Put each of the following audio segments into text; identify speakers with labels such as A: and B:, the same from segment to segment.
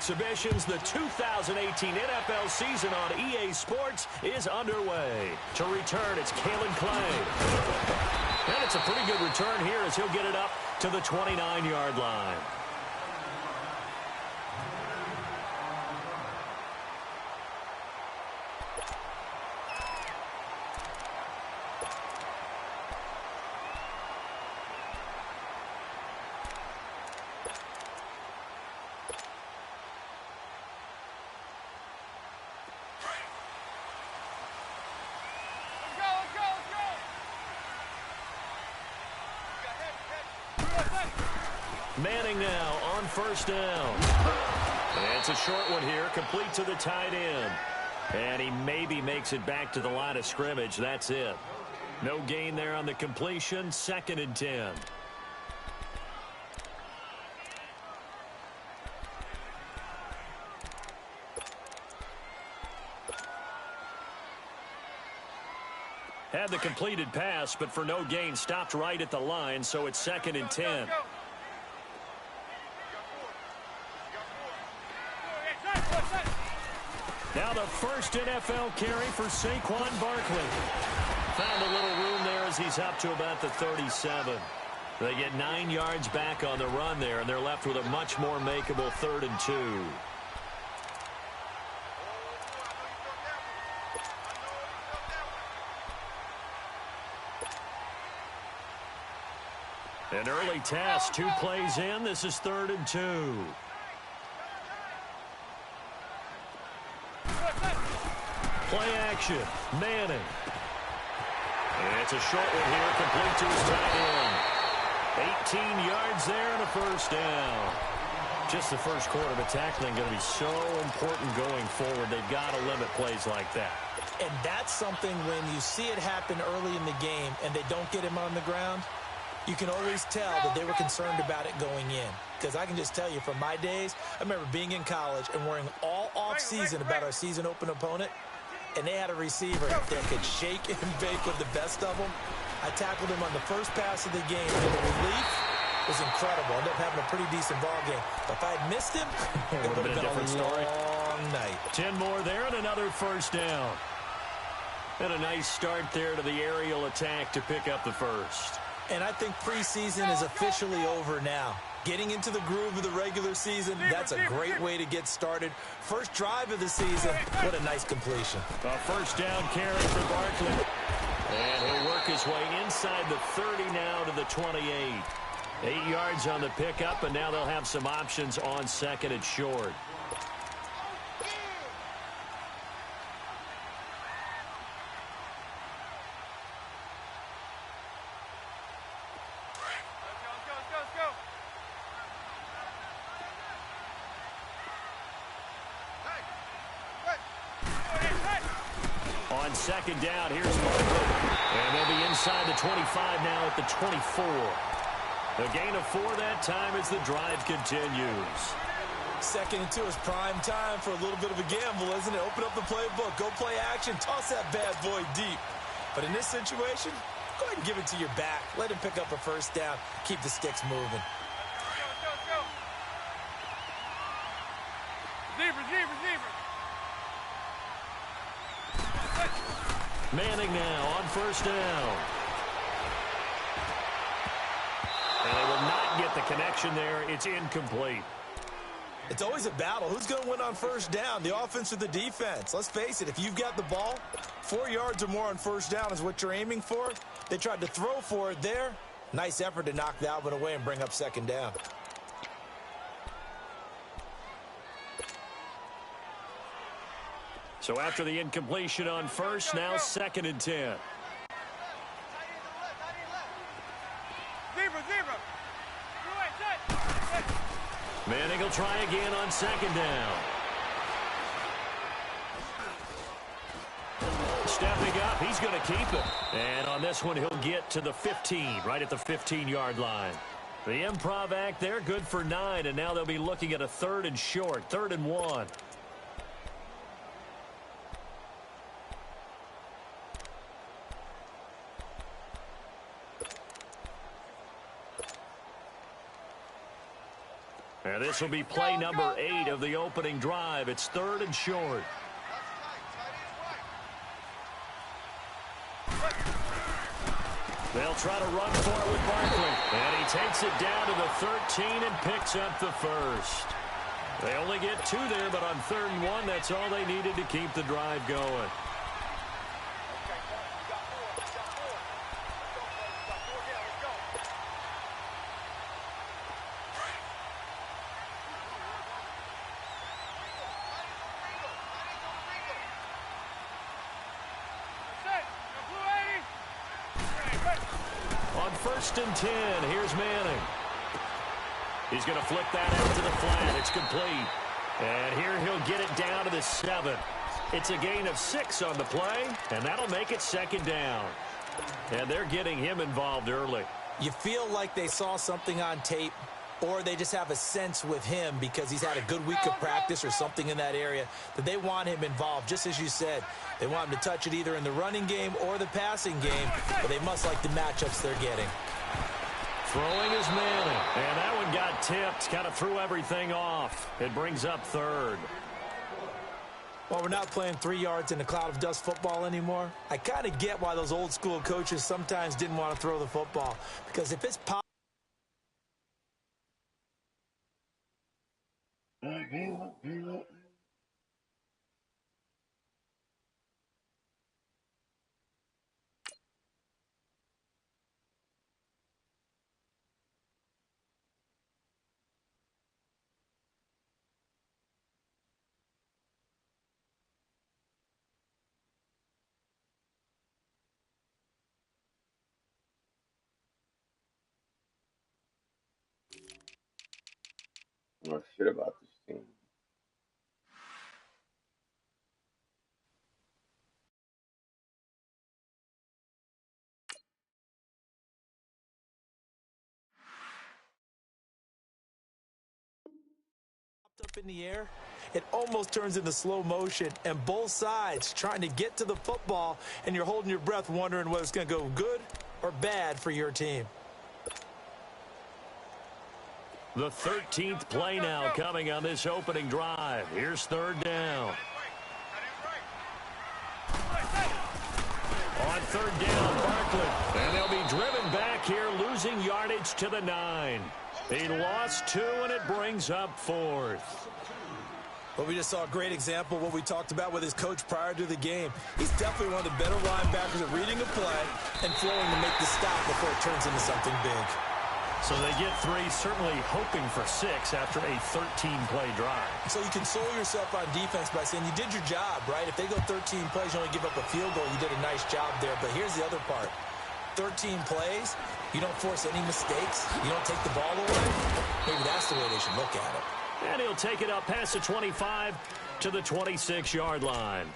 A: exhibitions. The 2018 NFL season on EA Sports is underway. To return, it's Kalen Clay. And it's a pretty good return here as he'll get it up to the 29-yard line. Manning now on first down. And it's a short one here, complete to the tight end. And he maybe makes it back to the line of scrimmage. That's it. No gain there on the completion. 2nd and 10. Had the completed pass, but for no gain, stopped right at the line, so it's 2nd and 10. Now the first NFL carry for Saquon Barkley. Found a little room there as he's up to about the 37. They get 9 yards back on the run there, and they're left with a much more makeable 3rd and 2. An early test, 2 plays in. This is 3rd and 2. Play action, Manning. It's a short one here, complete to his tight end. 18 yards there and a first down. Just the first quarter, but tackling going to be so important going forward. They've got to limit plays like that.
B: And that's something when you see it happen early in the game and they don't get him on the ground, you can always tell that they were concerned about it going in. Because I can just tell you from my days, I remember being in college and worrying all off-season about our season open opponent. And they had a receiver that could shake and bake with the best of them. I tackled him on the first pass of the game, and the relief was incredible. Ended up having a pretty decent ball game. But if I had missed him, it would have been a different story. Long night.
A: 10 more there and another first down. And a nice start there to the aerial attack to pick up the first.
B: And I think preseason is officially over now. Getting into the groove of the regular season, that's a great way to get started. First drive of the season, what a nice completion.
A: A first down carry for Barkley. And he'll work his way inside the 30 now to the 28. 8 yards on the pickup, and now they'll have some options on 2nd and short. On 2nd down, here's Barkley. And they'll be inside the 25 now at the 24. A gain of 4 that time as the drive continues.
B: 2nd and 2 is prime time for a little bit of a gamble, isn't it? Open up the playbook, go play action, toss that bad boy deep. But in this situation, go ahead and give it to your back. Let him pick up a first down, keep the sticks moving.
C: Receiver.
A: Manning now on first down. And they will not get the connection there. It's incomplete.
B: It's always a battle. Who's going to win on first down, the offense or the defense? Let's face it, if you've got the ball, 4 yards or more on first down is what you're aiming for. They tried to throw for it there. Nice effort to knock that one away and bring up 2nd down.
A: So after the incompletion on first, now 2nd and 10. Manning will try again on 2nd down. Stepping up, he's going to keep it. And on this one, he'll get to the 15, right at the 15-yard line. The improv act there, good for 9, and now they'll be looking at a 3rd and short, 3rd and 1. And And this will be play number 8 of the opening drive. It's 3rd and short. They'll try to run for it with Barkley. And he takes it down to the 13 and picks up the first. They only get 2 there, but on 3rd and 1, that's all they needed to keep the drive going. On 1st and 10, here's Manning. He's going to flip that out to the flat. It's complete. And here he'll get it down to the 7. It's a gain of 6 on the play, and that'll make it 2nd down. And they're getting him involved early.
B: You feel like they saw something on tape, or they just have a sense with him because he's had a good week of practice or something in that area that they want him involved. Just as you said, they want him to touch it either in the running game or the passing game, but they must like the matchups they're getting.
A: Throwing is Manning, and that one got tipped, kind of threw everything off. It brings up 3rd.
B: Well, we're not playing 3 yards in a cloud of dust football anymore. I kind of get why those old school coaches sometimes didn't want to throw the football, because if it's possible,
C: I don't know shit about this team.
B: up in the air, it almost turns into slow motion, and both sides trying to get to the football, and you're holding your breath wondering whether it's going to go good or bad for your team.
A: The 13th play now coming on this opening drive. Here's 3rd down. On 3rd down, Barkley. And they'll be driven back here, losing yardage to the 9. He lost 2, and it brings up 4th.
B: Well, we just saw a great example of what we talked about with his coach prior to the game. He's definitely one of the better linebackers at reading a play and flowing to make the stop before it turns into something big.
A: So they get 3, certainly hoping for 6 after a 13-play drive.
B: So you console yourself on defense by saying you did your job, right? If they go 13 plays, you only give up a field goal, you did a nice job there. But here's the other part. 13 plays, you don't force any mistakes, you don't take the ball away. Maybe that's the way they should look at it.
A: And he'll take it up past the 25 to the 26-yard line.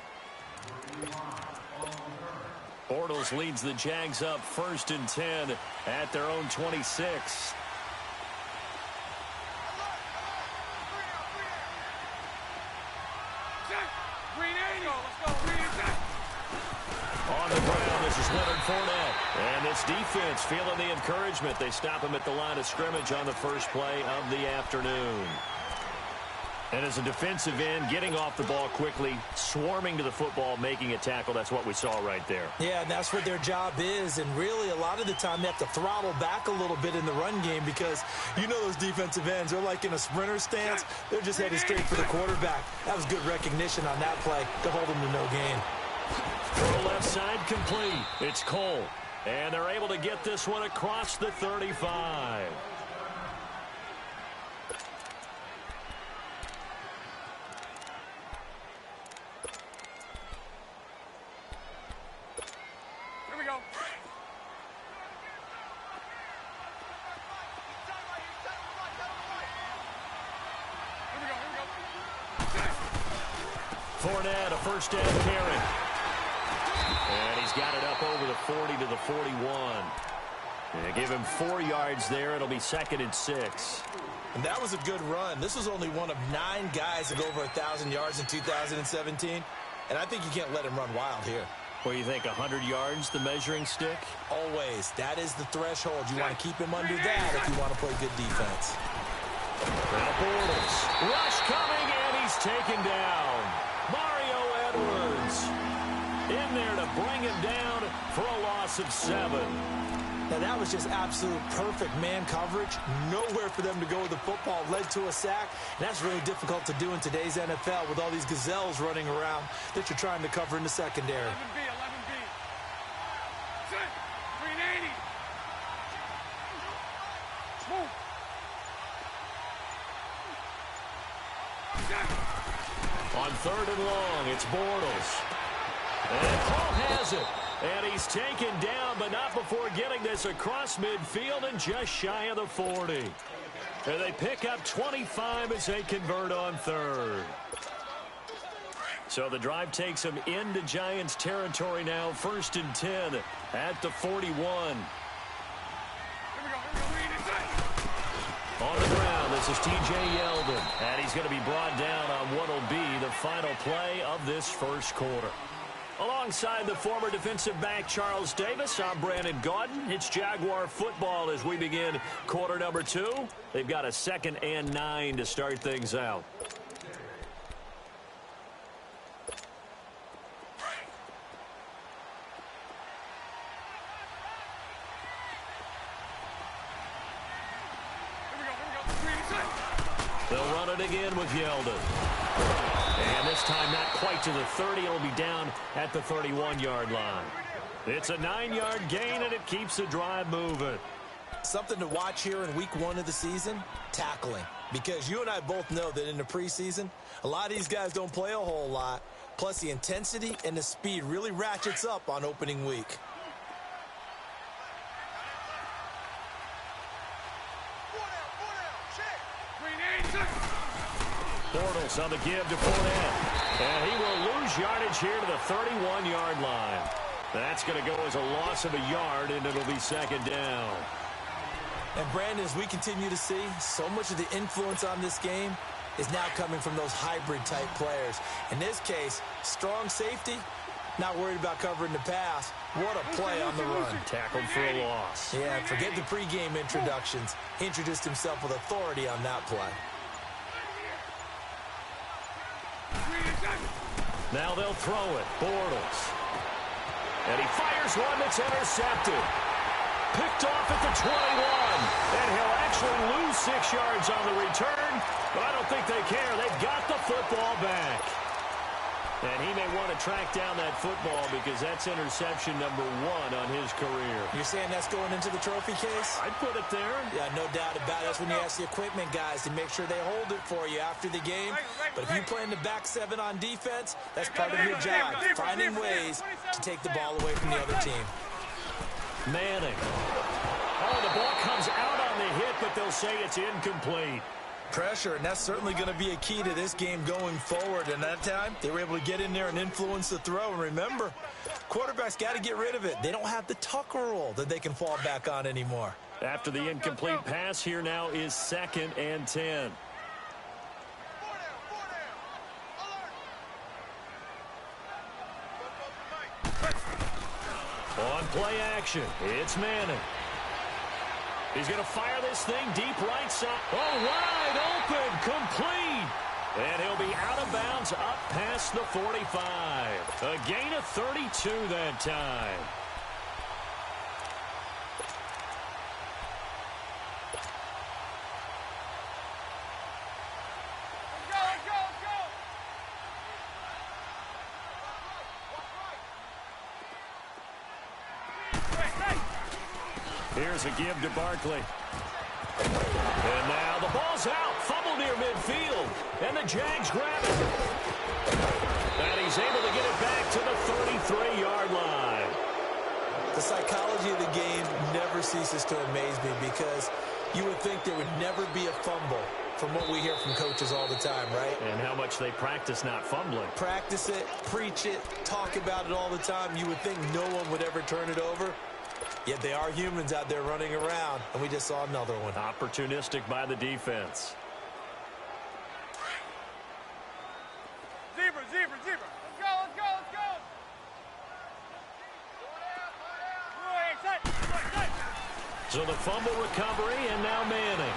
A: Bortles leads the Jags up 1st and 10 at their own 26. On the ground, this is Leonard Fournette. And this defense feeling the encouragement. They stop him at the line of scrimmage on the first play of the afternoon. And as a defensive end, getting off the ball quickly, swarming to the football, making a tackle, that's what we saw right there.
B: Yeah, and that's what their job is. And really, a lot of the time, they have to throttle back a little bit in the run game because you know those defensive ends, they're like in a sprinter stance. They're just headed straight for the quarterback. That was good recognition on that play to hold them to no gain.
A: Throw left side complete. It's Cole. And they're able to get this one across the 35.
D: Here we go.
A: Fournette, a first down carry. And he's got it up over the 40 to the 41. And give him 4 yards there. It'll be 2nd and 6.
B: And that was a good run. This was only one of 9 guys to go over 1,000 yards in 2017. And I think you can't let him run wild here.
A: What do you think, 100 yards, the measuring stick?
B: Always. That is the threshold. You want to keep him under that if you want to play good defense.
A: Now Bortles. Rush coming, and he's taken down. Mario Edwards in there to bring him down for a loss of 7.
B: Now, that was just absolute perfect man coverage. Nowhere for them to go with the football. Led to a sack. And that's really difficult to do in today's NFL with all these gazelles running around that you're trying to cover in the secondary.
D: 11B, 11B. Sit. 380. Move.
A: On 3rd and long, it's Bortles. And Paul has it. And he's taken down, but not before getting this across midfield and just shy of the 40. And they pick up 25 as they convert on 3rd. So the drive takes them into Giants territory now. 1st and 10 at the 41. On the ground, this is T.J. Yeldon. And he's going to be brought down on what will be the final play of this first quarter. Alongside the former defensive back Charles Davis, I'm Brandon Gaudin. It's Jaguar football as we begin quarter number 2. They've got a 2nd and 9 to start things out. They'll run it again with Yeldon. And this time not quite to the 30. It'll be down at the 31-yard line. It's a 9-yard gain, and it keeps the drive moving.
B: Something to watch here in week 1 of the season, tackling. Because you and I both know that in the preseason, a lot of these guys don't play a whole lot. Plus, the intensity and the speed really ratchets up on opening week.
A: Bortles on the give to Fournette. And he will lose yardage here to the 31-yard line. That's going to go as a loss of a yard, and it'll be 2nd down.
B: And, Brandon, as we continue to see, so much of the influence on this game is now coming from those hybrid-type players. In this case, strong safety, not worried about covering the pass. What a play on the run.
A: Tackled for a loss.
B: Yeah, forget the pregame introductions. He introduced himself with authority on that play.
A: Now they'll throw it. Bortles. And he fires one that's intercepted. Picked off at the 21. And he'll actually lose 6 yards on the return. But I don't think they care. They've got the football back. And he may want to track down that football because that's interception number 1 on his career.
B: You're saying that's going into the trophy case?
A: I'd put it there.
B: Yeah, no doubt about it. That's when you ask the equipment guys to make sure they hold it for you after the game. But if you play in the back 7 on defense, that's part of your job, finding ways to take the ball away from the other team.
A: Manning. Oh, the ball comes out on the hit, but they'll say it's incomplete.
B: Pressure, and that's certainly going to be a key to this game going forward. And that time, they were able to get in there and influence the throw. And remember, quarterbacks got to get rid of it. They don't have the Tucker rule that they can fall back on anymore.
A: After the incomplete pass, here now is 2nd and 10. On play action, it's Manning. He's going to fire this thing deep right side. Oh, wide open, complete. And he'll be out of bounds up past the 45. A gain of 32 that time. Here's a give to Barkley. And now the ball's out. Fumble near midfield. And the Jags grab it. And he's able to get it back to the 33-yard line.
B: The psychology of the game never ceases to amaze me because you would think there would never be a fumble from what we hear from coaches all the time, right?
A: And how much they practice not fumbling.
B: Practice it, preach it, talk about it all the time. You would think no one would ever turn it over. Yet they are humans out there running around, and we just saw another one.
A: Opportunistic by the defense.
D: Zebra. Let's go.
A: So the fumble recovery, and now Manning.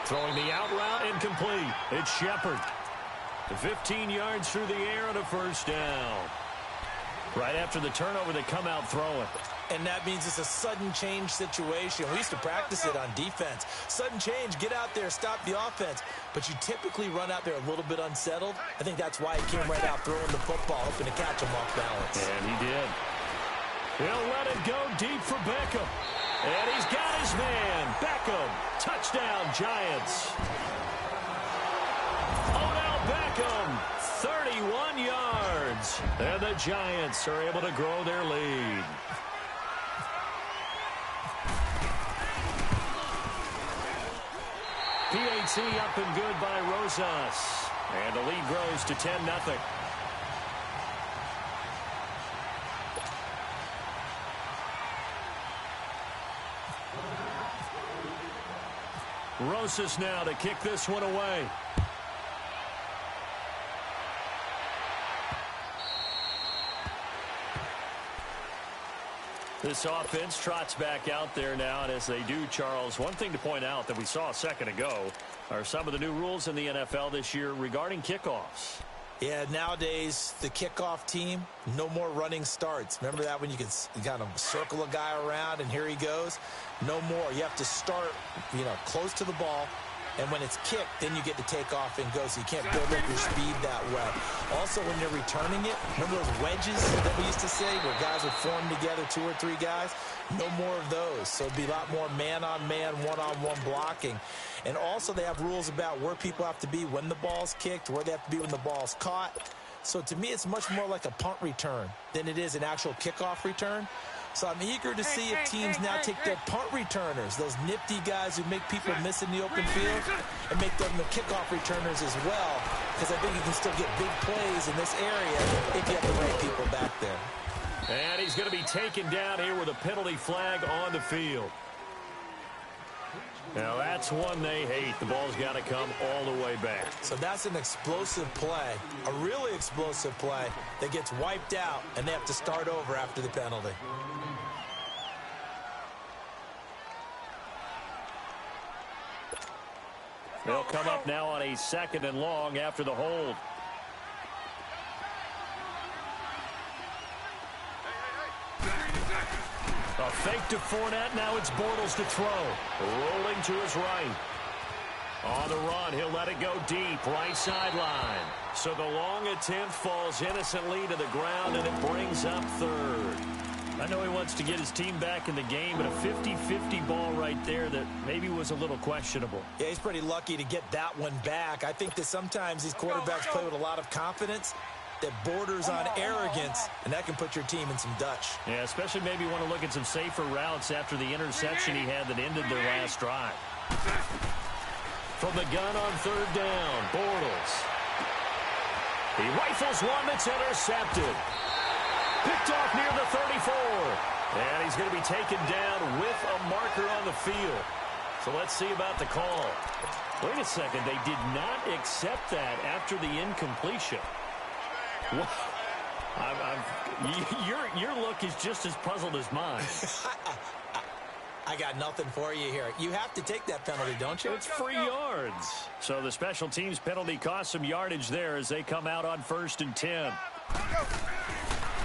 A: Throwing the out route incomplete. It's Shepard. 15 yards through the air and a first down. Right after the turnover, they come out throwing.
B: And that means it's a sudden change situation. We used to practice it on defense. Sudden change, get out there, stop the offense. But you typically run out there a little bit unsettled. I think that's why he came right out throwing the football, hoping to catch him off balance.
A: And he did. He'll let it go deep for Beckham. And he's got his man. Beckham. Touchdown, Giants. Odell Beckham, 31 yards. And the Giants are able to grow their lead. PAT up and good by Rosas. And the lead grows to 10-0. Rosas now to kick this one away. This offense trots back out there now, and as they do, Charles, one thing to point out that we saw a second ago are some of the new rules in the NFL this year regarding kickoffs.
B: Yeah, nowadays, the kickoff team, no more running starts. Remember that when you kind of circle a guy around and here he goes? No more. You have to start, close to the ball. And when it's kicked, then you get to take off and go. So you can't build up your speed that way. Also, when you're returning it, remember those wedges that we used to say where guys would form together, 2 or 3 guys? No more of those. So it'd be a lot more man-on-man, one-on-one blocking. And also they have rules about where people have to be when the ball's kicked, where they have to be when the ball's caught. So to me, it's much more like a punt return than it is an actual kickoff return. So I'm eager to see if teams now take their punt returners, those nifty guys who make people miss in the open field, and make them the kickoff returners as well, because I think you can still get big plays in this area if you have the right people back there.
A: And he's going to be taken down here with a penalty flag on the field. Now that's one they hate. The ball's got to come all the way back.
B: So that's an explosive play, a really explosive play that gets wiped out, and they have to start over after the penalty.
A: They'll come up now on a 2nd and long after the hold. A fake to Fournette. Now it's Bortles to throw. Rolling to his right. On the run, he'll let it go deep. Right sideline. So the long attempt falls innocently to the ground, and it brings up 3rd. I know he wants to get his team back in the game, but a 50-50 ball right there that maybe was a little questionable.
B: Yeah, he's pretty lucky to get that one back. I think that sometimes these quarterbacks play with a lot of confidence that borders on arrogance, and that can put your team in some Dutch.
A: Yeah, especially maybe want to look at some safer routes after the interception he had that ended their last drive. From the gun on 3rd down, Bortles. He rifles one that's intercepted. Picked off near the 34. And he's going to be taken down with a marker on the field. So let's see about the call. Wait a second. They did not accept that after the incompletion. Your look is just as puzzled as mine.
B: I got nothing for you here. You have to take that penalty, don't you?
A: It's free yards. So the special teams penalty cost some yardage there as they come out on 1st and 10.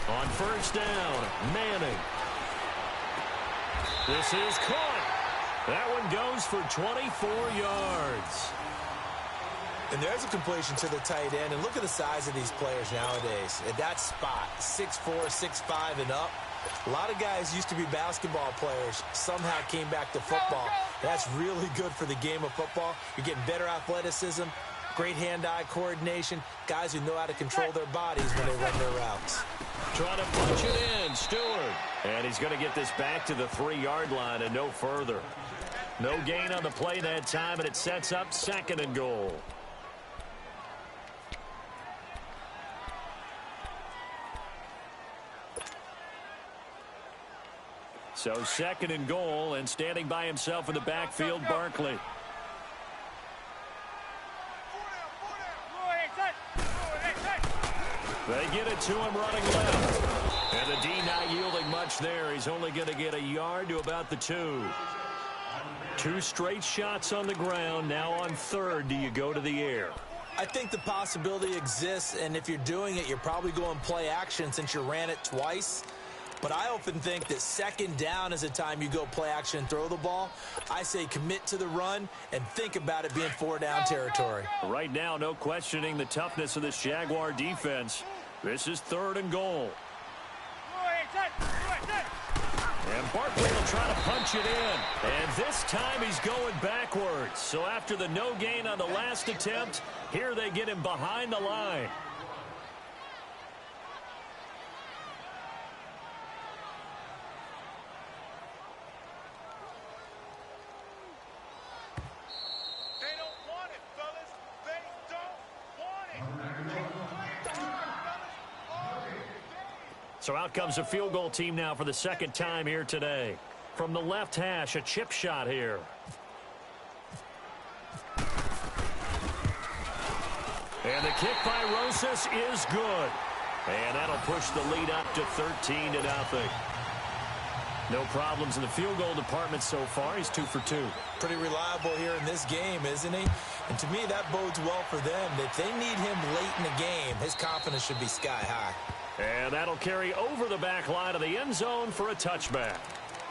A: On 1st down, Manning. This is caught. That one goes for 24 yards.
B: And there's a completion to the tight end. And look at the size of these players nowadays. At that spot, 6'4", 6'5", and up. A lot of guys used to be basketball players, somehow came back to football. That's really good for the game of football. You're getting better athleticism, great hand-eye coordination, guys who know how to control their bodies when they run their routes.
A: Trying to punch it in, Stewart. And he's going to get this back to the 3-yard line and no further. No gain on the play that time, and it sets up 2nd and goal. So 2nd and goal, and standing by himself in the backfield, Barkley. They get it to him running left. And the D not yielding much there. He's only going to get a yard to about the 2. 2 straight shots on the ground. Now on third, do you go to the air?
B: I think the possibility exists, and if you're doing it, you're probably going play action since you ran it twice. But I often think that second down is the time you go play action and throw the ball. I say commit to the run and think about it being 4-down territory.
A: Right now, no questioning the toughness of this Jaguar defense. This is 3rd and goal. And Barkley will try to punch it in. And this time he's going backwards. So after the no gain on the last attempt, here they get him behind the line. So out comes a field goal team now for the 2nd time here today. From the left hash, a chip shot here. And the kick by Rosas is good. And that'll push the lead up to 13-0. No problems in the field goal department so far. He's 2 for 2.
B: Pretty reliable here in this game, isn't he? And to me, that bodes well for them. If they need him late in the game, his confidence should be sky high.
A: And that'll carry over the back line of the end zone for a touchback.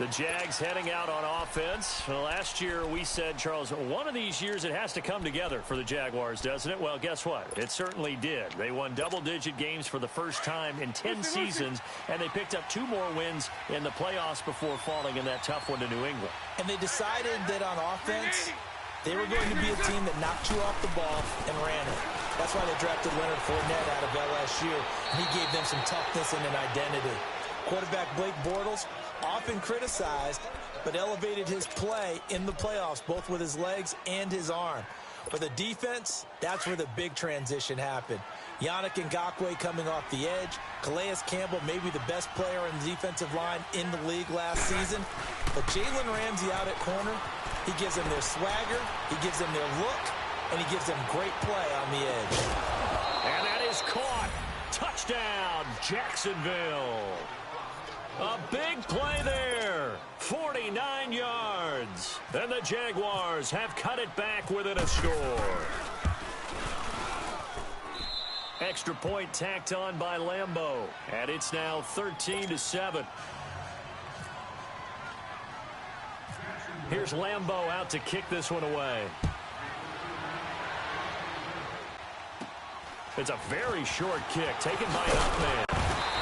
A: The Jags heading out on offense. Well, last year we said, Charles, one of these years it has to come together for the Jaguars, doesn't it? Well, guess what? It certainly did. They won double-digit games for the first time in 10 seasons, and they picked up 2 more wins in the playoffs before falling in that tough one to New England.
B: And they decided that on offense, they were going to be a team that knocked you off the ball and ran it. That's why they drafted Leonard Fournette out of LSU, and he gave them some toughness and an identity. Quarterback Blake Bortles, often criticized, but elevated his play in the playoffs, both with his legs and his arm. For the defense, that's where the big transition happened. Yannick Ngakoue coming off the edge. Calais Campbell, maybe the best player on the defensive line in the league last season. But Jalen Ramsey out at corner, he gives them their swagger, he gives them their look, and he gives them great play on the edge.
A: And that is caught. Touchdown, Jacksonville. A big play there. 49 yards. And the Jaguars have cut it back within a score. Extra point tacked on by Lambeau. And it's now 13-7. Here's Lambeau out to kick this one away. It's a very short kick taken by an up man.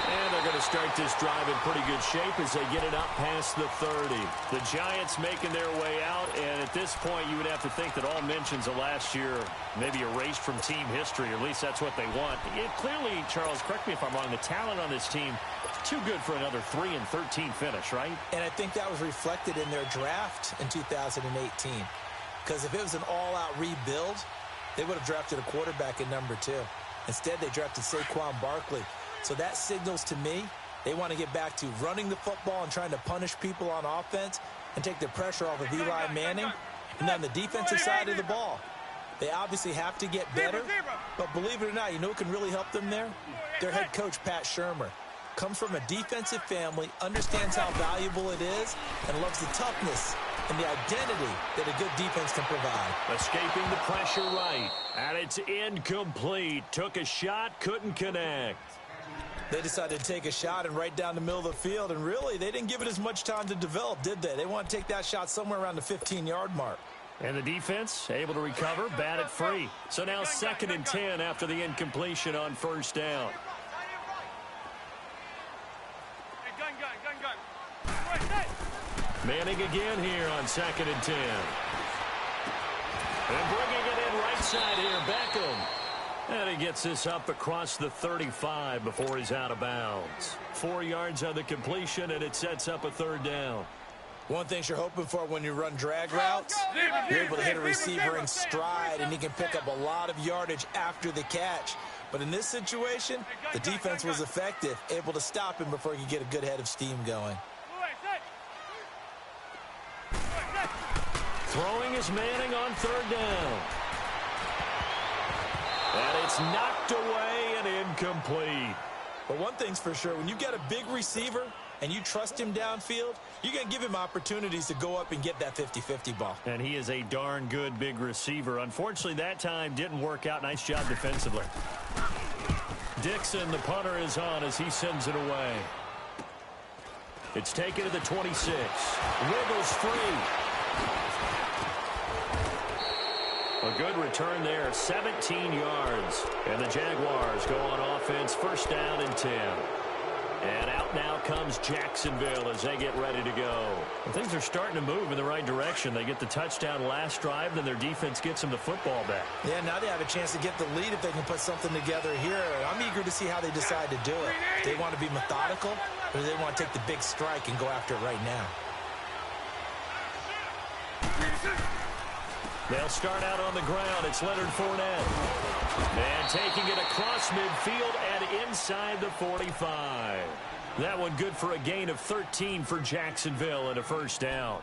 A: And they're going to start this drive in pretty good shape as they get it up past the 30. The Giants making their way out, and at this point you would have to think that all mentions of last year maybe erased from team history, or at least that's what they want. It clearly, Charles, correct me if I'm wrong, the talent on this team too good for another 3-13 finish, right?
B: And I think that was reflected in their draft in 2018. Because if it was an all-out rebuild, they would have drafted a quarterback at number 2. Instead, they drafted Saquon Barkley. So that signals to me they want to get back to running the football and trying to punish people on offense and take the pressure off of Eli Manning. And on the defensive side of the ball, they obviously have to get better. But believe it or not, you know who can really help them there? Their head coach, Pat Shurmur. Comes from a defensive family, understands how valuable it is, and loves the toughness and the identity that a good defense can provide.
A: Escaping the pressure right. And it's incomplete. Took a shot, couldn't connect.
B: They decided to take a shot and right down the middle of the field, and really, they didn't give it as much time to develop, did they? They want to take that shot somewhere around the 15-yard mark.
A: And the defense able to recover, bat it free. So now 2nd and 10 after the incompletion on 1st down. Manning again here on 2nd and 10. And bringing it in right side here, Beckham. And he gets this up across the 35 before he's out of bounds. 4 yards on the completion, and it sets up a 3rd down.
B: One thing you're hoping for when you run drag routes, you're able to hit a receiver in stride, and he can pick up a lot of yardage after the catch. But in this situation, the defense was effective, able to stop him before he could get a good head of steam going.
A: Throwing is Manning on 3rd down. And it's knocked away and incomplete.
B: But one thing's for sure, when you get a big receiver and you trust him downfield, you're going to give him opportunities to go up and get that 50-50 ball.
A: And he is a darn good big receiver. Unfortunately, that time didn't work out. Nice job defensively. Dixon, the punter, is on as he sends it away. It's taken to the 26. Wiggles free. A good return there, 17 yards. And the Jaguars go on offense, first down and 10. And out now comes Jacksonville as they get ready to go. Well, things are starting to move in the right direction. They get the touchdown last drive, then their defense gets them the football back.
B: Yeah, now they have a chance to get the lead if they can put something together here. I'm eager to see how they decide to do it. They want to be methodical, or they want to take the big strike and go after it right now.
A: They'll start out on the ground. It's Leonard Fournette. And taking it across midfield and inside the 45. That one good for a gain of 13 for Jacksonville and a first down.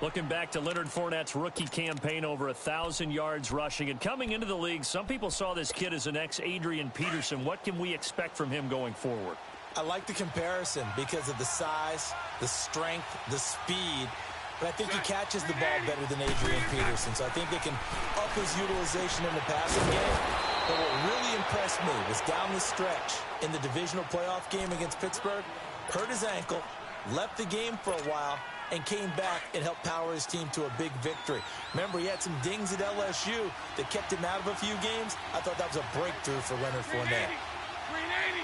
A: Looking back to Leonard Fournette's rookie campaign, over 1,000 yards rushing. And coming into the league, some people saw this kid as an ex-Adrian Peterson. What can we expect from him going forward?
B: I like the comparison because of the size, the strength, the speed. But I think he catches the ball better than Adrian Peterson. So I think they can up his utilization in the passing game. But what really impressed me was down the stretch in the divisional playoff game against Pittsburgh. Hurt his ankle, left the game for a while, and came back and helped power his team to a big victory. Remember, he had some dings at LSU that kept him out of a few games. I thought that was a breakthrough for Leonard Fournette.
D: 380.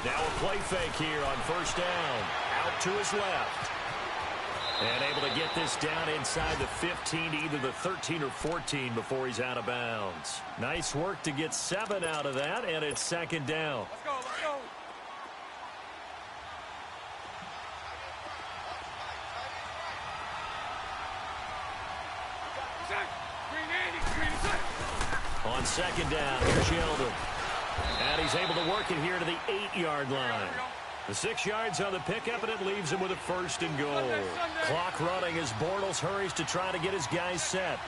A: Now a play fake here on first down. Out to his left. And able to get this down inside the 15, either the 13 or 14 before he's out of bounds. Nice work to get 7 out of that, and it's second down.
D: Let's go, let's go. Set. 380.
A: On second down, here's Yeldon. And he's able to work it here to the 8-yard line. The 6 yards on the pickup, and it leaves him with a first and goal. Clock running as Bortles hurries to try to get his guys set.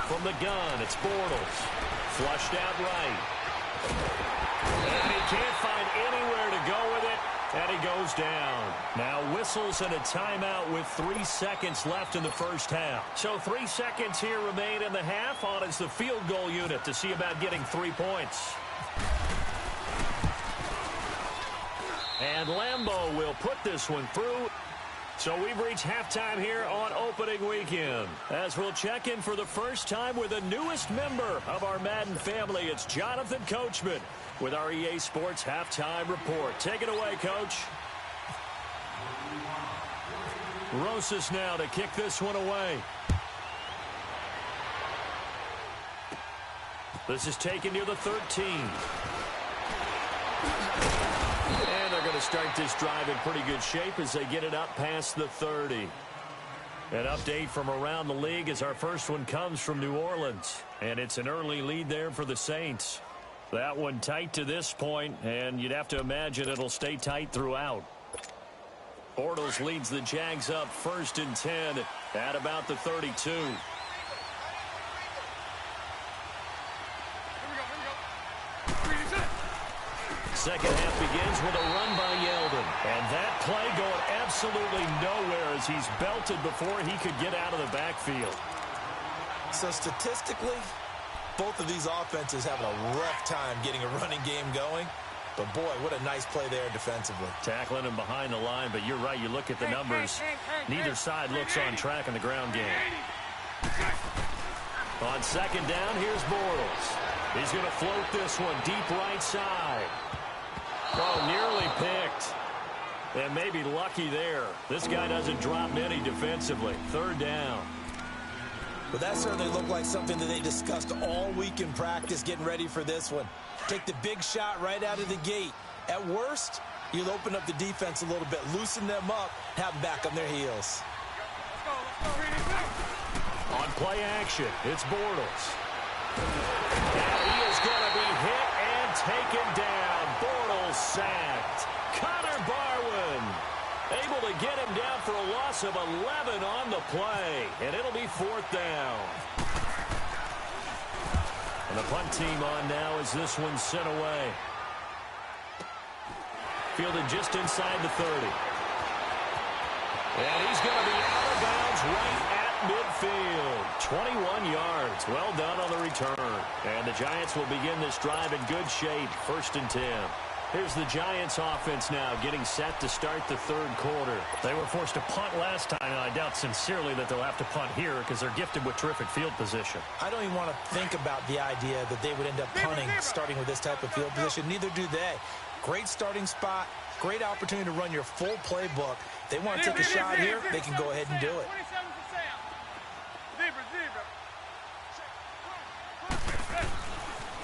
A: From the gun, it's Bortles. Flushed out right. And he can't find anywhere to go with it, and he goes down. Now whistles and a timeout with 3 seconds left in the first half. So 3 seconds here remain in the half. On is the field goal unit to see about getting 3 points. And Lambeau will put this one through. So we've reached halftime here on opening weekend. As we'll check in for the first time with the newest member of our Madden family, it's Jonathan Coachman with our EA Sports Halftime Report. Take it away, Coach. Rosas now to kick this one away. This is taken near the 13. And they're going to start this drive in pretty good shape as they get it up past the 30. An update from around the league as our first one comes from New Orleans. And it's an early lead there for the Saints. That one tight to this point, and you'd have to imagine it'll stay tight throughout. Bortles leads the Jags up first and 10 at about the 32. Second half begins with a run by Yeldon. And that play going absolutely nowhere as he's belted before he could get out of the backfield.
B: So statistically, both of these offenses having a rough time getting a running game going. But, boy, what a nice play there defensively.
A: Tackling him behind the line, but you're right. You look at the numbers. Neither side looks on track in the ground game. On second down, here's Bortles. He's going to float this one deep right side. Oh, nearly picked. And maybe lucky there. This guy doesn't drop many defensively. Third down.
B: But that certainly looked like something that they discussed all week in practice getting ready for this one. Take the big shot right out of the gate. At worst, you'll open up the defense a little bit, loosen them up, have them back on their heels.
A: On play action, it's Bortles. And he is going to be hit and taken down. Bortles sacked. Connor Barwin able to get him down for a loss of 11 on the play. And it'll be fourth down. And the punt team on now as this one's sent away. Fielded just inside the 30. And he's going to be out of bounds right at midfield. 21 yards. Well done on the return. And the Giants will begin this drive in good shape. 1st and 10. Here's the Giants offense now getting set to start the 3rd quarter.
E: They were forced to punt last time, and I doubt sincerely that they'll have to punt here because they're gifted with terrific field position.
B: I don't even want to think about the idea that they would end up punting starting with this type of field position. Neither do they. Great starting spot, great opportunity to run your full playbook. If they want to take a shot here, they can go ahead and do it.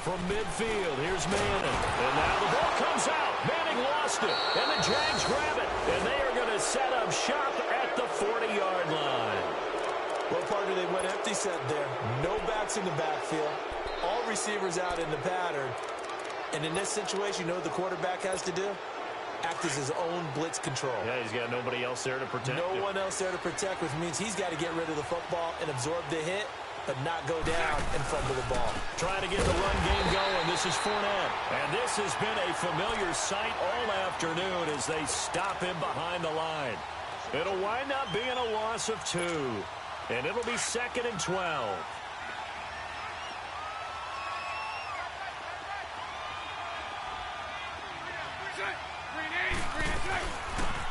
A: From midfield, here's Manning. And now the ball comes out. Manning lost it. And the Jags grab it. And they are going to set up shop at the 40-yard line.
B: Well, partner, they went empty set there. No backs in the backfield. All receivers out in the pattern. And in this situation, you know what the quarterback has to do? Act as his own blitz control.
E: Yeah, he's got nobody else there to protect him.
B: No one else there to protect, which means he's got to get rid of the football and absorb the hit, but not go down and fumble the ball.
A: Trying to get the run game going. This is Fournette. And this has been a familiar sight all afternoon as they stop him behind the line. It'll wind up being a loss of 2. And it'll be 2nd and 12.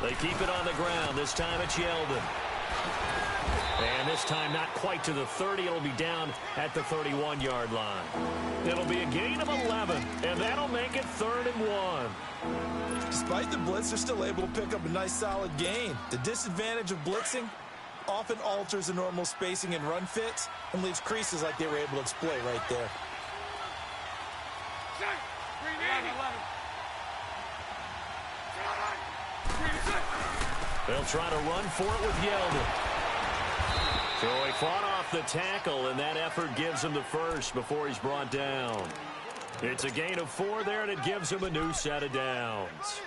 A: They keep it on the ground. This time it's Yeldon. And this time not quite to the 30. It'll be down at the 31-yard line. It'll be a gain of 11, and that'll make it 3rd and 1.
B: Despite the blitz, they're still able to pick up a nice solid gain. The disadvantage of blitzing often alters the normal spacing and run fits and leaves creases like they were able to exploit right there.
A: They'll try to run for it with Yeldon. So he fought off the tackle, and that effort gives him the first before he's brought down. It's a gain of 4 there, and it gives him a new set of downs.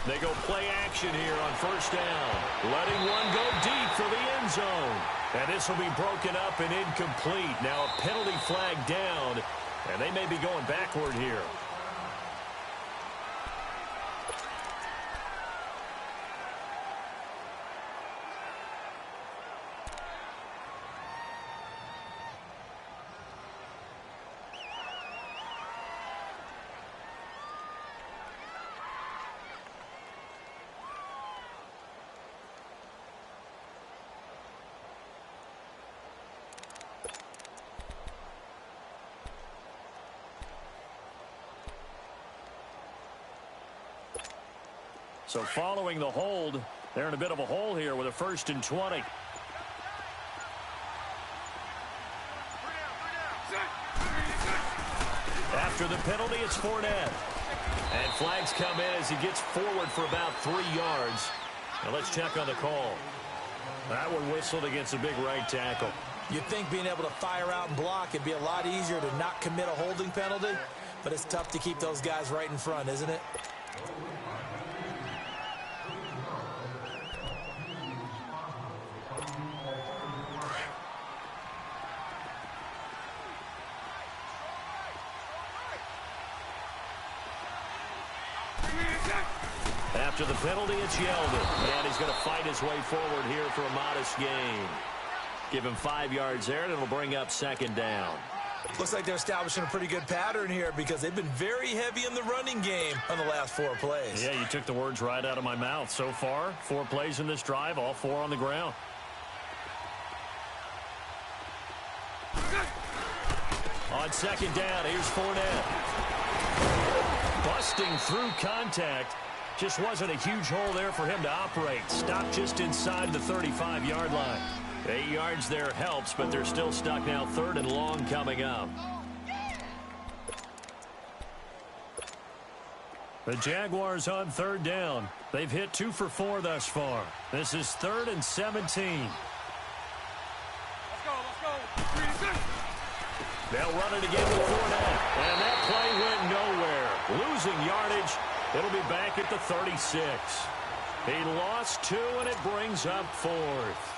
A: They go play action here on 1st down. Letting one go deep for the end zone. And this will be broken up and incomplete. Now a penalty flag down, and they may be going backward here. So following the hold, they're in a bit of a hole here with a 1st and 20. After the penalty, it's Fournette. And flags come in as he gets forward for about 3 yards. Now let's check on the call. That one whistled against a big right tackle.
B: You'd think being able to fire out and block it'd be a lot easier to not commit a holding penalty, but it's tough to keep those guys right in front, isn't it?
A: After the penalty, it's Yeldon. And he's going to fight his way forward here for a modest gain. Give him 5 yards there, and it'll bring up 2nd down.
B: Looks like they're establishing a pretty good pattern here because they've been very heavy in the running game on the last 4 plays.
E: Yeah, you took the words right out of my mouth. So far, 4 plays in this drive, all 4 on the ground.
A: On 2nd down, here's Fournette. Busting through contact. Just wasn't a huge hole there for him to operate. Stopped just inside the 35-yard line. 8 yards there helps, but they're still stuck now. 3rd and long coming up.
E: The Jaguars on third down. They've hit 2 for 4 thus far. This is 3rd and 17.
D: Let's go. 3 6.
E: They'll run it again with Fournette. And that play went nowhere. Losing yardage. It'll be back at the 36. He lost 2, and it brings up 4th.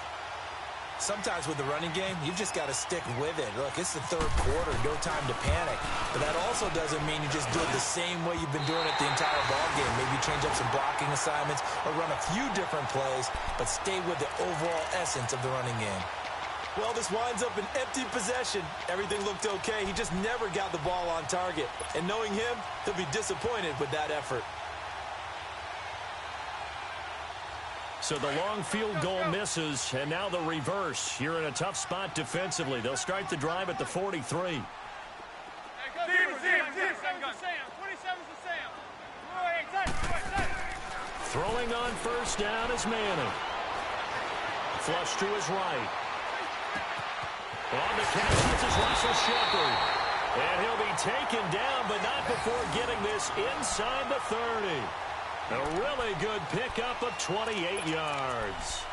B: Sometimes with the running game, you've just got to stick with it. Look, it's the third quarter, no time to panic. But that also doesn't mean you just do it the same way you've been doing it the entire ballgame. Maybe change up some blocking assignments or run a few different plays, but stay with the overall essence of the running game. Well, this winds up an empty possession. Everything looked okay. He just never got the ball on target. And knowing him, he'll be disappointed with that effort.
E: So the long field goal misses, and now the reverse. You're in a tough spot defensively. They'll start the drive at the 43. Throwing on first down is Manning. Flush to his right. On the catch, this is Russell Shepard. And he'll be taken down, but not before getting this inside the 30. A really good pickup of 28 yards.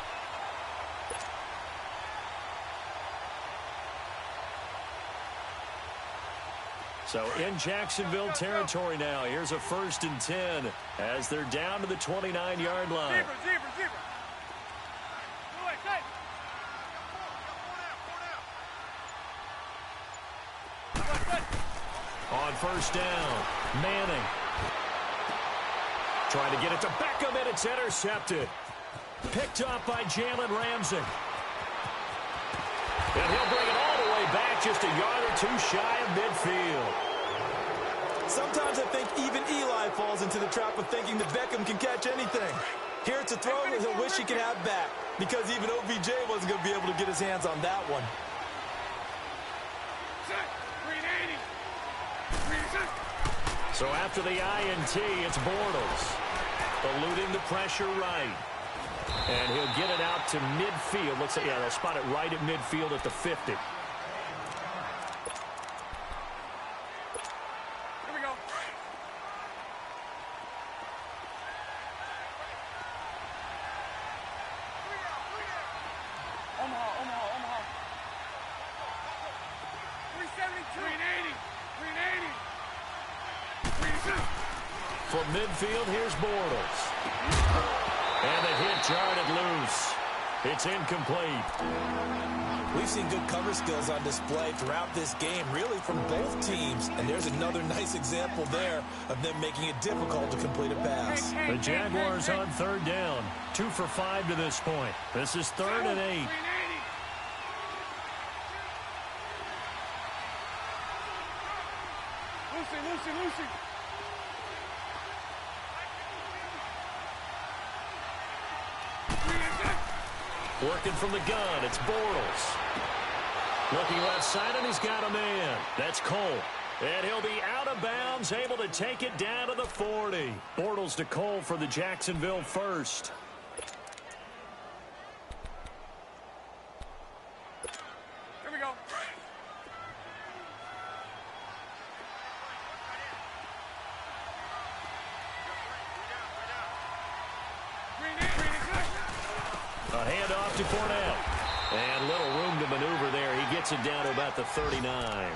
E: So in Jacksonville territory now. Here's a 1st and 10 as they're down to the 29-yard line. On first down, Manning. Trying to get it to Beckham, and it's intercepted. Picked up by Jalen Ramsey. And he'll bring it all the way back, just a yard or 2 shy of midfield.
B: Sometimes I think even Eli falls into the trap of thinking that Beckham can catch anything. Here it's a throw that he'll wish he could have back, because even OBJ wasn't going to be able to get his hands on that one.
E: So after the INT, it's Bortles. Eluding the pressure right. And he'll get it out to midfield. Let's say, yeah, they'll spot it right at midfield at the 50.
D: Here we go. Omaha. 372. 380. 380.
E: From midfield, here's Bortles. And the hit jarred loose. It's incomplete.
B: We've seen good cover skills on display throughout this game, really from both teams. And there's another nice example there of them making it difficult to complete a pass.
E: The Jaguars on third down. 2 for 5 to this point. This is 3rd and 8.
D: Lucy.
E: Working from the gun, it's Bortles. Looking left side, and he's got a man. That's Cole. And he'll be out of bounds, able to take it down to the 40. Bortles to Cole for the Jacksonville first.
D: Here we go.
E: A handoff to Fournette. And little room to maneuver there. He gets it down to about the 39.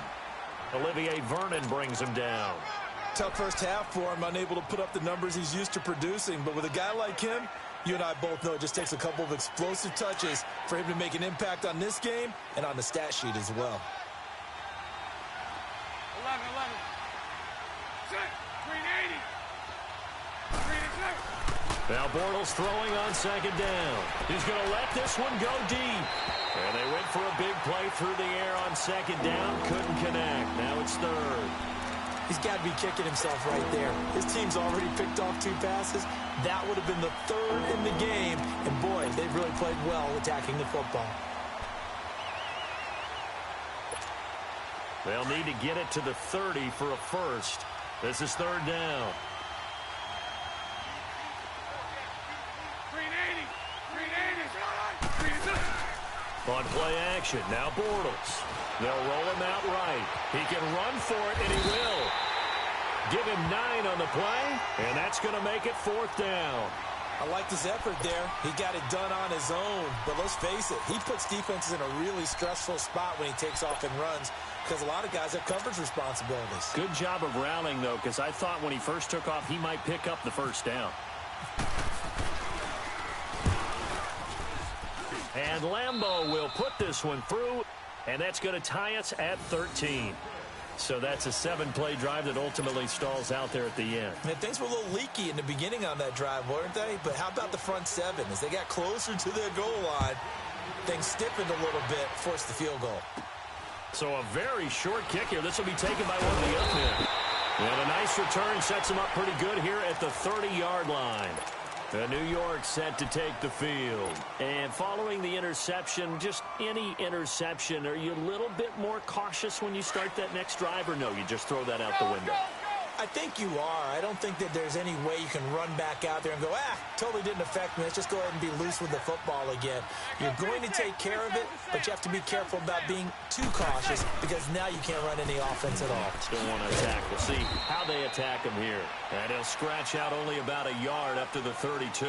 E: Olivier Vernon brings him down.
B: Tough first half for him, unable to put up the numbers he's used to producing. But with a guy like him, you and I both know it just takes a couple of explosive touches for him to make an impact on this game and on the stat sheet as well.
D: 11. 380.
E: Now Bortles throwing on second down. He's going to let this one go deep. And they went for a big play through the air on second down. Couldn't connect. Now it's 3rd.
B: He's got to be kicking himself right there. His team's already picked off 2 passes. That would have been the 3rd in the game. And boy, they've really played well attacking the football.
E: They'll need to get it to the 30 for a first. This is 3rd down.
D: 380.
E: On play action, now Bortles. They'll roll him out right. He can run for it, and he will. give him 9 on the play, and that's going to make it 4th down.
B: I like his effort there. He got it done on his own. But let's face it, he puts defenses in a really stressful spot when he takes off and runs because a lot of guys have coverage responsibilities.
E: Good job of rallying, though, because I thought when he first took off, he might pick up the first down. And Lambeau will put this one through, and that's going to tie us at 13. So that's a 7-play drive that ultimately stalls out there at the end.
B: And things were a little leaky in the beginning on that drive, weren't they? But how about the front 7? As they got closer to their goal line, things stiffened a little bit, forced the field goal.
E: So a very short kick here. This will be taken by one of the up men. And a nice return sets them up pretty good here at the 30-yard line. New York set to take the field. And following the interception, just any interception, are you a little bit more cautious when you start that next drive, or no, you just throw that out the window?
B: I think you are. I don't think that there's any way you can run back out there and go, totally didn't affect me. Let's just go ahead and be loose with the football again. You're going to take care of it, but you have to be careful about being too cautious because now you can't run any offense at all.
E: Still want to attack. We'll see how they attack him here. And he'll scratch out only about a yard up to the 32.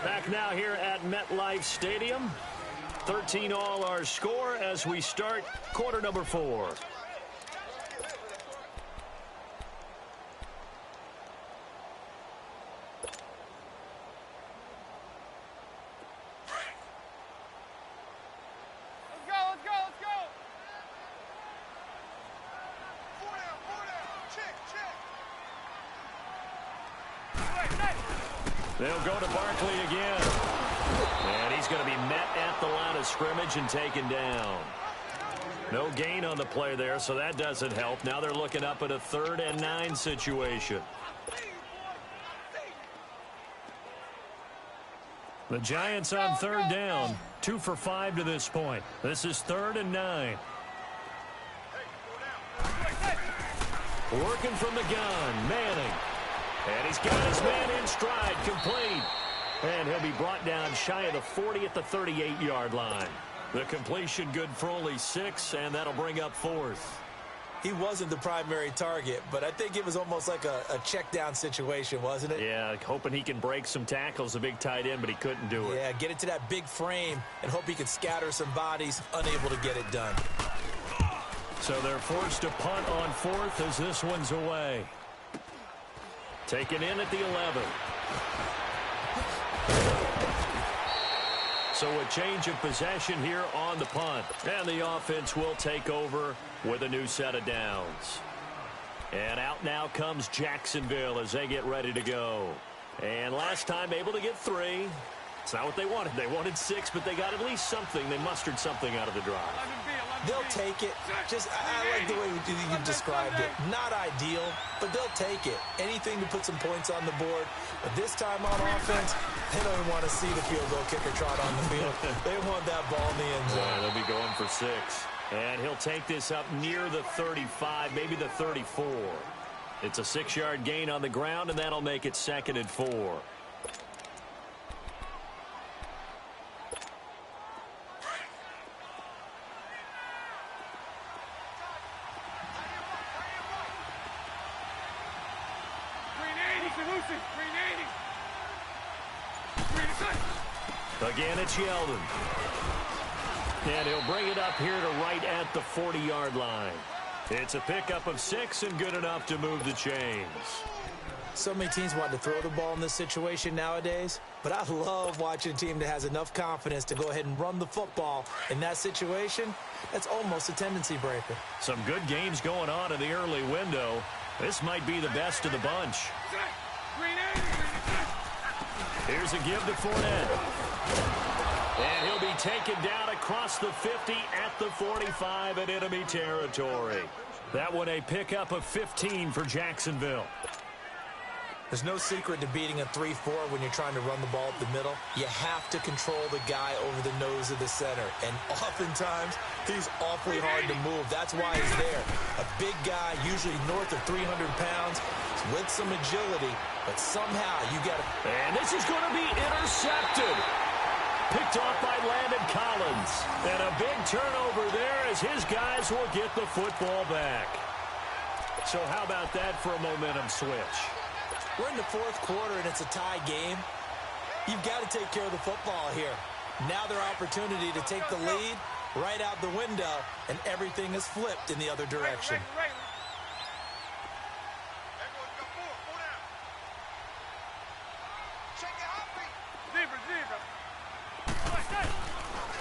E: Back now here at MetLife Stadium. 13 all our score as we start quarter number 4. They'll go to Barkley again. And he's going to be met at the line of scrimmage and taken down. No gain on the play there, so that doesn't help. Now they're looking up at a 3rd and 9 situation. The Giants on 3rd down. 2 for 5 to this point. This is 3rd and 9. Working from the gun, Manning. And he's got his man in stride, complete. And he'll be brought down shy of the 40 at the 38-yard line. The completion good for only 6, and that'll bring up 4th.
B: He wasn't the primary target, but I think it was almost like a check down situation, wasn't it?
E: Yeah, hoping he can break some tackles, a big tight end, but he couldn't do it.
B: Yeah, get it to that big frame and hope he could scatter some bodies, unable to get it done.
E: So they're forced to punt on 4th as this one's away. Taken in at the 11. So a change of possession here on the punt. And the offense will take over with a new set of downs. And out now comes Jacksonville as they get ready to go. And last time able to get 3. It's not what they wanted. They wanted 6, but they got at least something. They mustered something out of the drive.
B: They'll take it. I like the way you described it. Not ideal, but they'll take it. Anything to put some points on the board. But this time on offense, they don't even want to see the field goal kicker trot on the field. They want that ball in the end zone.
E: Yeah, they'll be going for 6. And he'll take this up near the 35, maybe the 34. It's a 6-yard gain on the ground, and that'll make it 2nd and 4. Again, it's Yeldon. And he'll bring it up here to right at the 40-yard line. It's a pickup of 6 and good enough to move the chains.
B: So many teams want to throw the ball in this situation nowadays, but I love watching a team that has enough confidence to go ahead and run the football in that situation. That's almost a tendency breaker.
E: Some good games going on in the early window. This might be the best of the bunch. Here's a give to Fournette. And he'll be taken down across the 50 at the 45 in enemy territory. That one a pickup of 15 for Jacksonville.
B: There's no secret to beating a 3-4 when you're trying to run the ball up the middle. You have to control the guy over the nose of the center. And oftentimes, he's awfully hard to move. That's why he's there. A big guy, usually north of 300 pounds, with some agility. But somehow, you got to...
E: And this is going to be intercepted. Picked off by Landon Collins. And a big turnover there as his guys will get the football back. So how about that for a momentum switch?
B: We're in the fourth quarter, and it's a tie game. You've got to take care of the football here. Now their opportunity to take the lead right out the window, and everything is flipped in the other direction.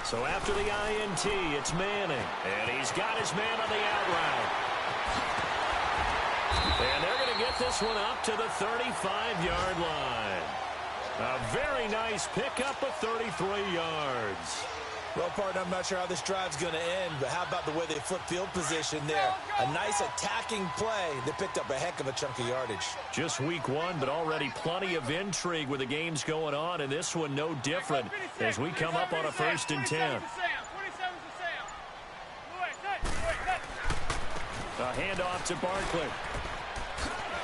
E: So after the INT, it's Manning. And he's got his man on the out route. And they're going to get this one up to the 35-yard line. A very nice pickup of 33 yards.
B: Well, partner, I'm not sure how this drive's going to end, but how about the way they flip field position there? A nice attacking play that picked up a heck of a chunk of yardage.
E: Just week one, but already plenty of intrigue with the games going on, and this one no different as we come up on a 1st and 10. A handoff to Barkley.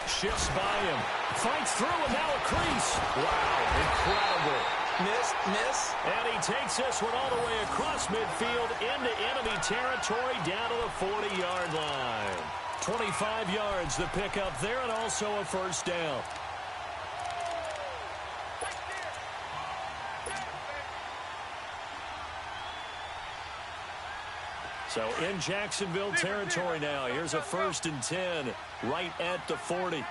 E: Shifts by him. Fights through, and now a crease. Wow, incredible.
B: Miss.
E: And he takes this one all the way across midfield into enemy territory down to the 40-yard line. 25 yards the pickup there, and also a 1st down. So in Jacksonville territory now. Here's a 1st and 10 right at the 40.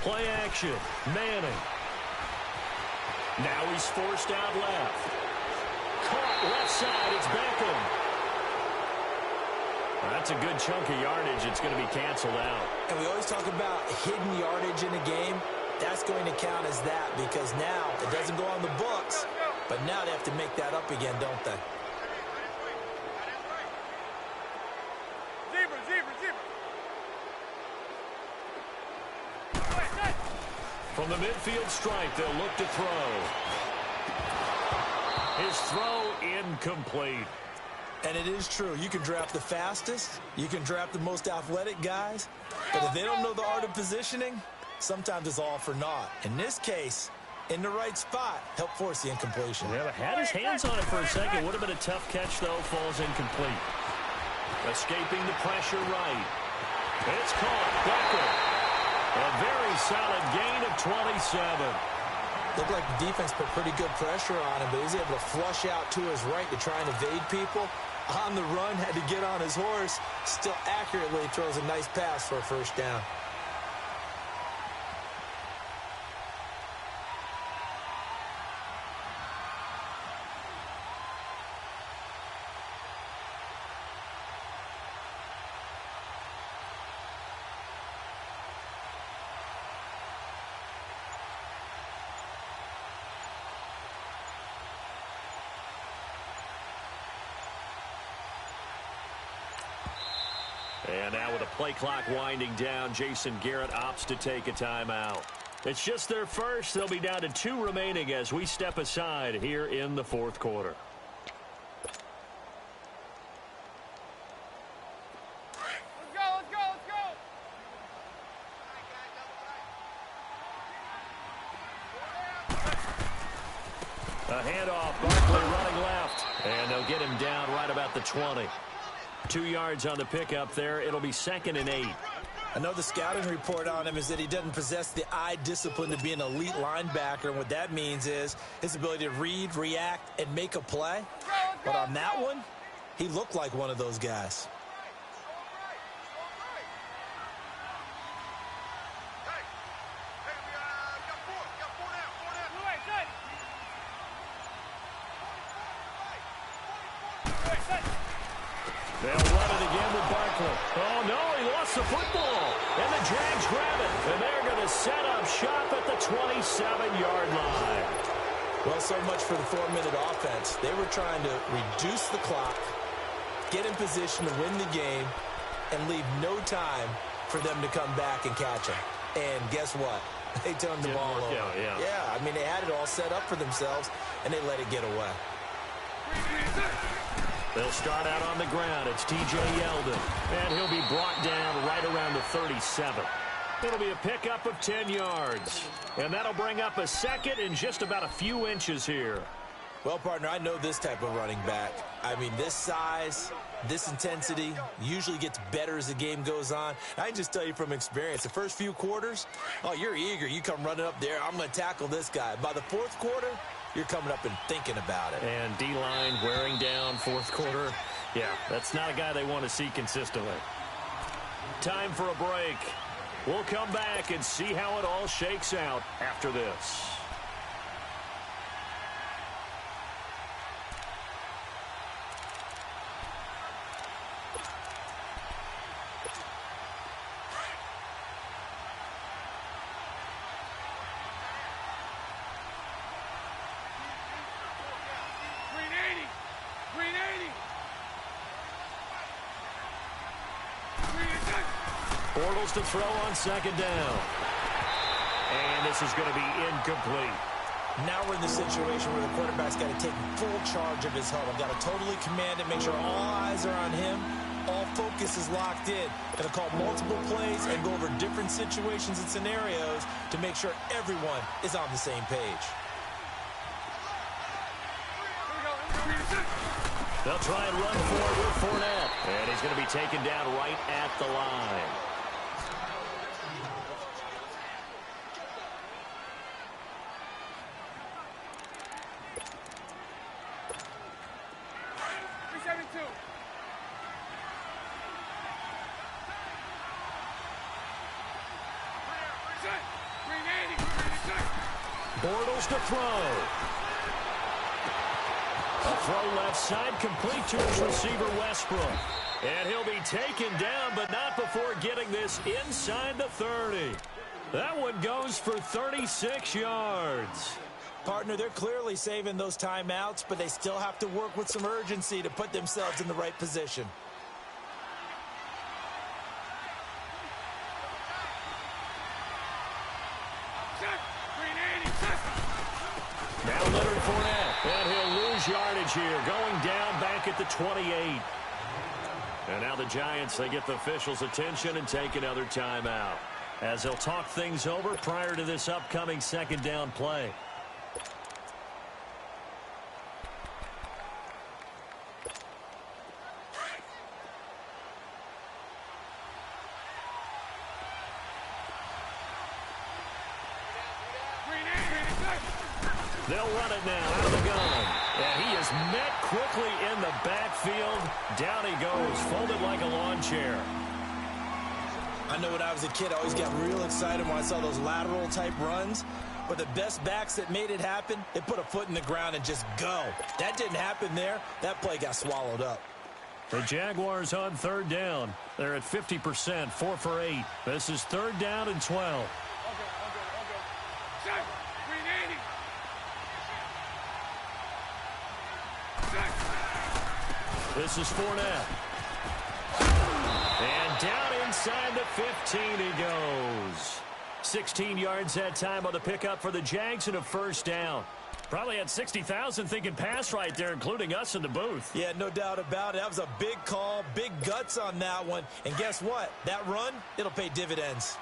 E: Play action. Manning. Now he's forced out left. Caught left side. It's Beckham. That's a good chunk of yardage. It's going to be canceled out.
B: And we always talk about hidden yardage in a game. That's going to count as that because now it doesn't go on the books, but now they have to make that up again, don't they?
E: From the midfield stripe, they'll look to throw. His throw incomplete.
B: And it is true. You can draft the fastest. You can draft the most athletic guys. But if they don't know the art of positioning, sometimes it's all for naught. In this case, in the right spot, helped force the incompletion.
E: Yeah, had his hands on it for a second. Would have been a tough catch, though. Falls incomplete. Escaping the pressure right. It's caught. Beckham. A very solid gain of 27.
B: Looked like the defense put pretty good pressure on him, but he was able to flush out to his right to try and evade people. On the run, had to get on his horse. Still accurately throws a nice pass for a 1st down.
E: And now with a play clock winding down, Jason Garrett opts to take a timeout. It's just their first. They'll be down to 2 remaining as we step aside here in the 4th quarter.
D: Let's go.
E: A handoff, Barkley running left. And they'll get him down right about the 20. 2 yards on the pickup there. It'll be 2nd and 8.
B: I know the scouting report on him is that he doesn't possess the eye discipline to be an elite linebacker. And what that means is his ability to read, react, and make a play. But on that one, he looked like one of those guys.
E: They'll run it again with Barkley. Oh, no, he lost the football. And the Jags grab it. And they're going to set up shop at the 27-yard line.
B: Well, so much for the 4-minute offense. They were trying to reduce the clock, get in position to win the game, and leave no time for them to come back and catch him. And guess what? They turned the ball over. Yeah, I mean, they had it all set up for themselves, and they let it get away.
E: They'll start out on the ground. It's T.J. Yeldon, and he'll be brought down right around the 37. It'll be a pickup of 10 yards, and that'll bring up a 2nd and just about a few inches here.
B: Well, partner, I know this type of running back. I mean, this size, this intensity usually gets better as the game goes on. I can just tell you from experience, the first few quarters, oh, you're eager. You come running up there, I'm going to tackle this guy. By the fourth quarter, you're coming up and thinking about it.
E: And D-line wearing down fourth quarter. Yeah, that's not a guy they want to see consistently. Time for a break. We'll come back and see how it all shakes out after this. Bortles to throw on second down. And this is going to be incomplete.
B: Now we're in the situation where the quarterback's got to take full charge of his huddle. Got to totally command it, make sure all eyes are on him. All focus is locked in. Going to call multiple plays and go over different situations and scenarios to make sure everyone is on the same page.
E: They'll try and run forward with Fournette. And he's going to be taken down right at the line. Bortles to throw. A throw left side, complete to his receiver, Westbrook. And he'll be taken down, but not before getting this inside the 30. That one goes for 36 yards.
B: Partner, they're clearly saving those timeouts, but they still have to work with some urgency to put themselves in the right position.
E: Now Leonard Fournette, and he'll lose yardage here, going down back at the 28. And now the Giants, they get the officials' attention and take another timeout as they'll talk things over prior to this upcoming second down play. They'll run it now out of the gun. And he is met quickly in the backfield. Down he goes, folded like a lawn chair.
B: I know when I was a kid, I always got real excited when I saw those lateral type runs. But the best backs that made it happen, they put a foot in the ground and just go. That didn't happen there. That play got swallowed up.
E: The Jaguars on third down. They're at 50%, 4 for 8. This is third down and 12. This is Fournette. And down inside the 15 he goes. 16 yards that time on the pickup for the Jags and a first down. Probably had 60,000 thinking pass right there, including us in the booth.
B: Yeah, no doubt about it. That was a big call, big guts on that one. And guess what? That run, it'll pay dividends.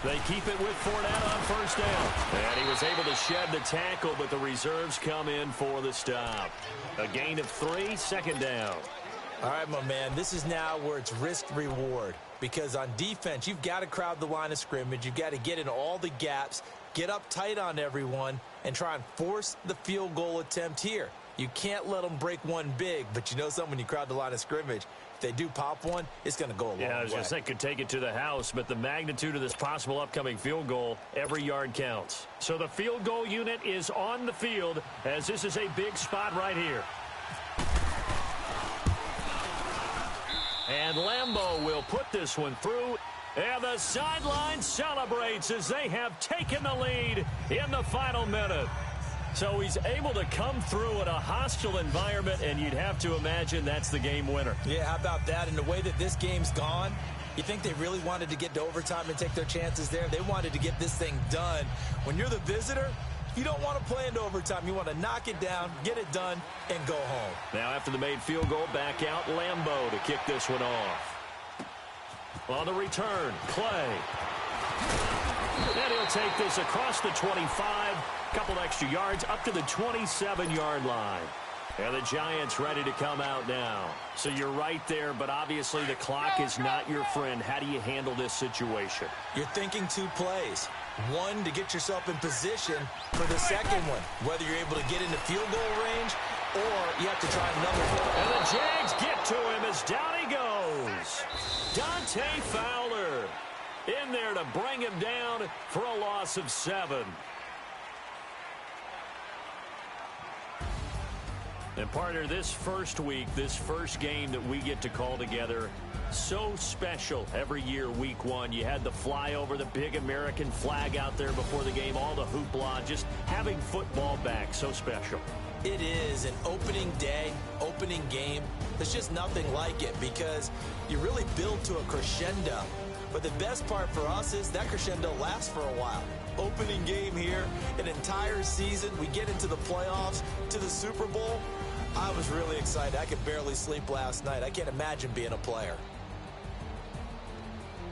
E: They keep it with Fournette on first down. And he was able to shed the tackle, but the reserves come in for the stop. A gain of 3, second down.
B: All right, my man, this is now where it's risk-reward. Because on defense, you've got to crowd the line of scrimmage. You've got to get in all the gaps, get up tight on everyone, and try and force the field goal attempt here. You can't let them break one big, but you know something, when you crowd the line of scrimmage, if they do pop one, it's going to go a long way.
E: Yeah, I was going to say could take it to the house, but the magnitude of this possible upcoming field goal, every yard counts. So the field goal unit is on the field as this is a big spot right here. And Lambeau will put this one through. And the sideline celebrates as they have taken the lead in the final minute. So he's able to come through in a hostile environment, and you'd have to imagine that's the game winner.
B: Yeah, how about that? And the way that this game's gone, you think they really wanted to get to overtime and take their chances there? They wanted to get this thing done. When you're the visitor, you don't want to play into overtime. You want to knock it down, get it done, and go home.
E: Now after the made field goal, back out Lambeau to kick this one off. On the return, Clay. And he'll take this across the 25, couple extra yards up to the 27-yard line. And the Giants ready to come out now. So you're right there, but obviously the clock is not your friend. How do you handle this situation?
B: You're thinking two plays. One, to get yourself in position for the second one, whether you're able to get into field goal range or you have to try another one.
E: And the Jags get to him as down he goes. Dante Fowler in there to bring him down for a loss of 7. And partner, this first week, this first game that we get to call together, so special every year, week 1. You had the flyover, the big American flag out there before the game, all the hoopla, just having football back, so special.
B: It is an opening day, opening game. There's just nothing like it because you really build to a crescendo. But the best part for us is that crescendo lasts for a while. Opening game here, an entire season. We get into the playoffs, to the Super Bowl. I was really excited. I could barely sleep last night. I can't imagine being a player.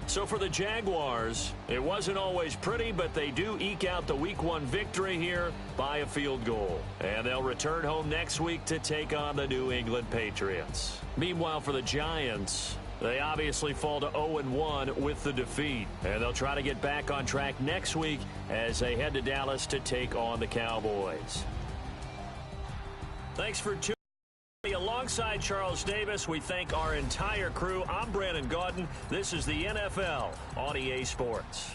E: So for the Jaguars, it wasn't always pretty, but they do eke out the Week 1 victory here by a field goal. And they'll return home next week to take on the New England Patriots. Meanwhile, for the Giants, they obviously fall to 0-1 with the defeat. And they'll try to get back on track next week as they head to Dallas to take on the Cowboys. Thanks for tuning in. Alongside Charles Davis, we thank our entire crew. I'm Brandon Gaudin. This is the NFL on EA Sports.